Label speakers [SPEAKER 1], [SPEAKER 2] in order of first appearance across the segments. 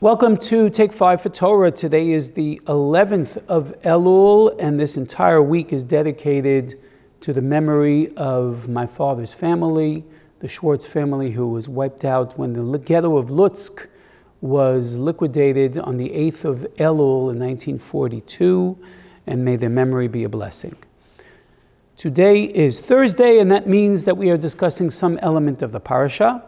[SPEAKER 1] Welcome to Take 5 for Torah. Today is the 11th of Elul, and this entire week is dedicated to the memory of my father's family, the Schwartz family, who was wiped out when the ghetto of Lutsk was liquidated on the 8th of Elul in 1942, and may their memory be a blessing. Today is Thursday, and that means that we are discussing some element of the parasha.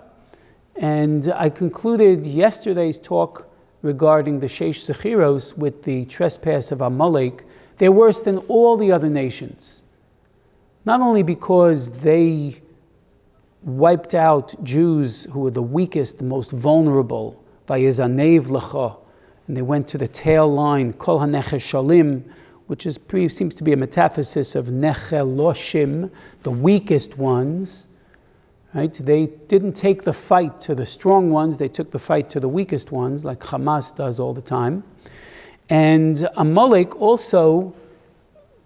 [SPEAKER 1] And I concluded yesterday's talk regarding the Sheish Zechiros with the trespass of Amalek. They're worse than all the other nations. Not only because they wiped out Jews who were the weakest, the most vulnerable, Vayezanev Lecha, and they went to the tail line, Kol HaNecheshalim, which seems to be a metathesis of Necheloshim, the weakest ones. Right? They didn't take the fight to the strong ones, they took the fight to the weakest ones, like Hamas does all the time. And Amalek also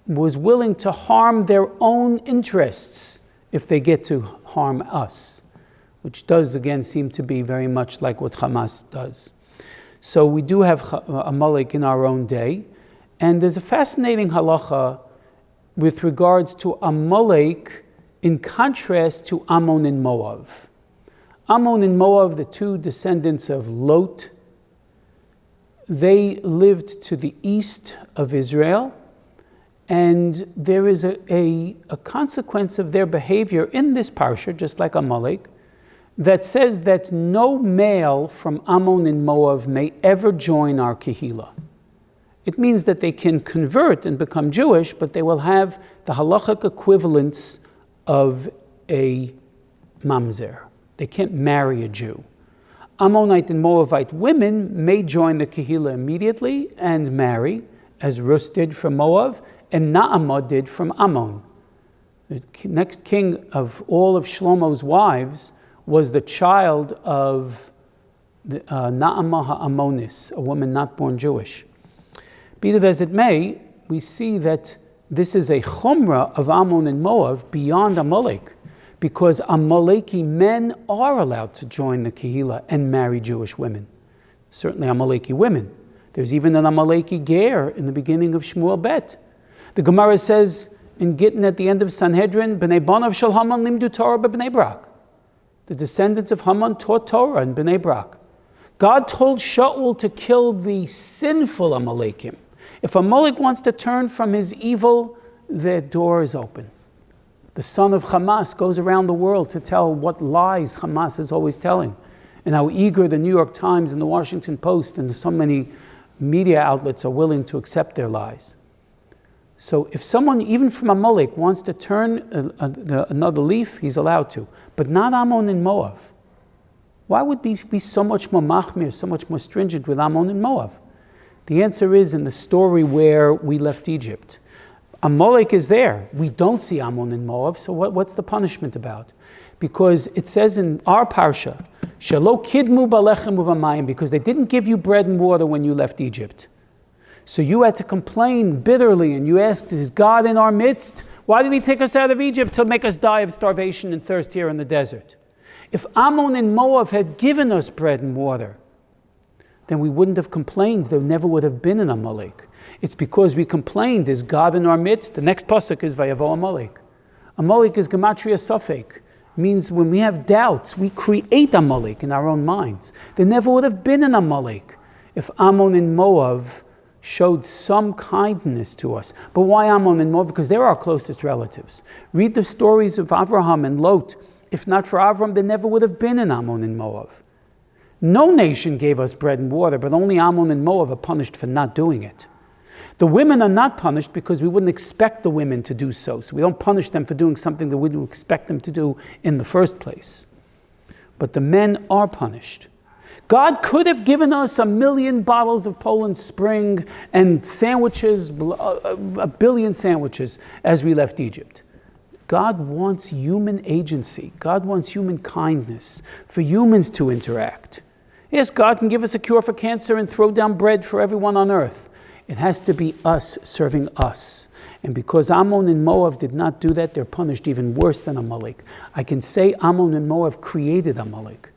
[SPEAKER 1] was willing to harm their own interests if they get to harm us, which does again seem to be very much like what Hamas does. So we do have Amalek in our own day. And there's a fascinating halacha with regards to Amalek in contrast to Ammon and Moab. Ammon and Moab, the two descendants of Lot, they lived to the east of Israel, and there is a consequence of their behavior in this parsha, just like Amalek, that says that no male from Ammon and Moab may ever join our Kehillah. It means that they can convert and become Jewish, but they will have the halachic equivalence of a mamzer. They can't marry a Jew. Ammonite and Moabite women may join the Kehillah immediately and marry, as Rus did from Moab, and Naamah did from Ammon. The next king of all of Shlomo's wives was the child of Naamah HaAmmonis, a woman not born Jewish. Be it as it may, we see that this is a chumrah of Ammon and Moab beyond Amalek, because Amaleki men are allowed to join the Kehillah and marry Jewish women. Certainly Amaleki women. There's even an Amaleki ger in the beginning of Shmuel Bet. The Gemara says in Gittin at the end of Sanhedrin, B'nei Banav shel Haman limdu Torah b'Bnei Brak. The descendants of Haman taught Torah in Bnei Brak. God told Shaul to kill the sinful Amalekim. If Amalek wants to turn from his evil, the door is open. The son of Hamas goes around the world to tell what lies Hamas is always telling, and how eager the New York Times and the Washington Post and so many media outlets are willing to accept their lies. So if someone, even from Amalek, wants to turn another leaf, he's allowed to, but not Ammon and Moab. Why would we be so much more machmir, so much more stringent with Ammon and Moab? The answer is in the story where we left Egypt. Amalek is there. We don't see Ammon and Moab, so what's the punishment about? Because it says in our parsha, Shelo kidmu balechem uvamayim, because they didn't give you bread and water when you left Egypt. So you had to complain bitterly, and you asked, is God in our midst? Why did he take us out of Egypt to make us die of starvation and thirst here in the desert? If Ammon and Moab had given us bread and water, then we wouldn't have complained. There never would have been an Amalek. It's because we complained, is God in our midst? The next pasuk is Vayavo Amalek. Amalek is Gematria Safek. Means when we have doubts, we create Amalek in our own minds. There never would have been an Amalek if Ammon and Moab showed some kindness to us. But why Ammon and Moab? Because they're our closest relatives. Read the stories of Avraham and Lot. If not for Avram, there never would have been an Ammon and Moab. No nation gave us bread and water, but only Ammon and Moab are punished for not doing it. The women are not punished because we wouldn't expect the women to do so. So we don't punish them for doing something that we wouldn't expect them to do in the first place. But the men are punished. God could have given us 1 million bottles of Poland Spring and sandwiches, 1 billion sandwiches as we left Egypt. God wants human agency. God wants human kindness for humans to interact. Yes, God can give us a cure for cancer and throw down bread for everyone on earth. It has to be us serving us. And because Ammon and Moab did not do that, they're punished even worse than Amalek. I can say Ammon and Moab created Amalek.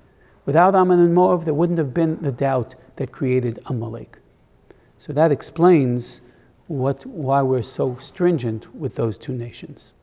[SPEAKER 1] Without Ammon and Moab, there wouldn't have been the doubt that created Amalek. So that explains why we're so stringent with those two nations.